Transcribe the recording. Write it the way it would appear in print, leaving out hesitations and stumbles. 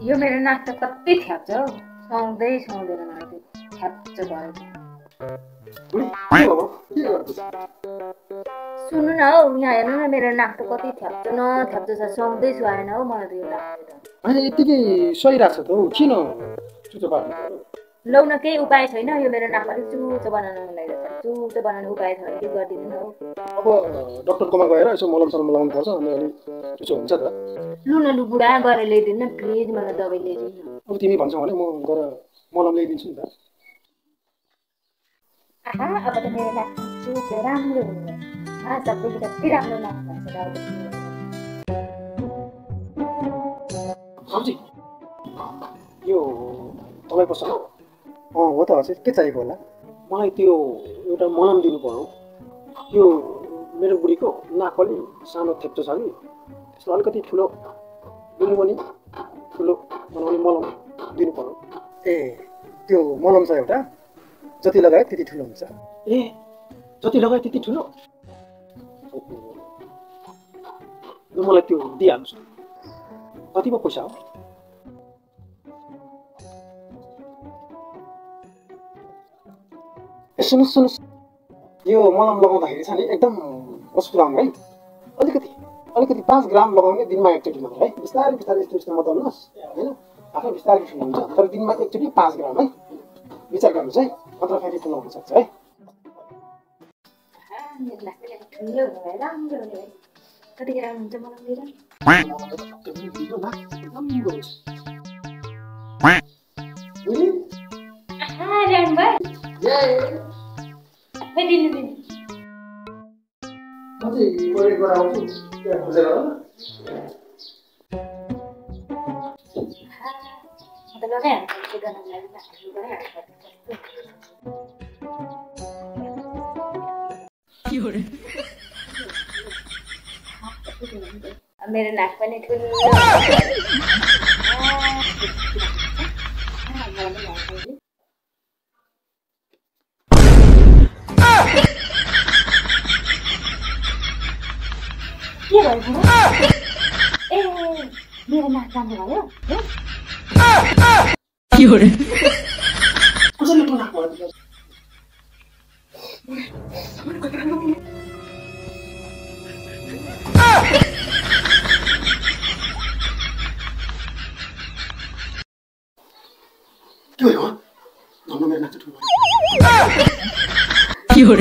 यो मेरो नाक त कति थ्याप्छ हौ सुहाउँदै सुहाउँदैन मलाई त्यो थ्याप्छ भयो सुन्नु न हौ यहाँ हेर्नु न मेरो नाक त कति थ्याप्छ न थ्याप्छ छ सुहाउँदै सुहाएन हौ मलाई त यो नाक अनि यतिकै सहिरहेको छ त हौ किन चुचो पार्नु लौ न केही उपाय छैन यो मेरो नाक अलिक चुचो बनाउनु लागिरहेको छ चुचो बनाउने उपाय छ भने के गरिदिनु न हौ अब डक्टरकोमा गएर यसो मलम सलम लगाउनु पर्छ अनि अलिक चुचो हुन्छ त लु न लु बुढा गएर ल्याइदिनु न प्लिज मलाई दबाई ल्याइदिनु अब तिमी भन्छौ भने म गएर मलम ल्याइदिन्छु नि त आहा अब त मेरो नाक चुच्यो राम्रो हुने सबैले कति राम्रो नाक भन्छ हजुर यो तपाईँ पसल हो त हजुर के चाहिएको होला मलाई त्यो एउटा मलम दिनु पर्यो यो मेरो बुढीको नाक अलि सानो थेप्चो छ कि त्यसलाई अलिकति ठुलो दिनु पनि ठुलो बनाउने मलम दिनु पर्यो ए त्यो मलम छ एउटा जति लगायो त्यति ठुलो हुन्छ ए जति लगायो त्यति ठुलो लु मलाई त्यो दिइहाल्नुहोस् कति पो पैसा हो सुन्नुहोस् सुन्नुहोस् यो मलम लगाउँदाखेरि छ नि एकदम अस्पुराउनु है अलिकति 5 ग्राम लगाउने दिनमा एकचोटि मात्र है बिस्तारै बिस्तारै यस्तो बताउनुहोस् होइन आफै बिस्तारै ठुलो हुन्छ तर दिनमा एकचोटि 5 ग्राम है विचार गर्नुहोस् है अथवा फेरि ठुलो हुन सक्छ है कतिखेर हुन्छ मलम लिएर मेरो नाक पनि ठुलो के भयो ए मेरो नाक राम्रो भयो के भयो?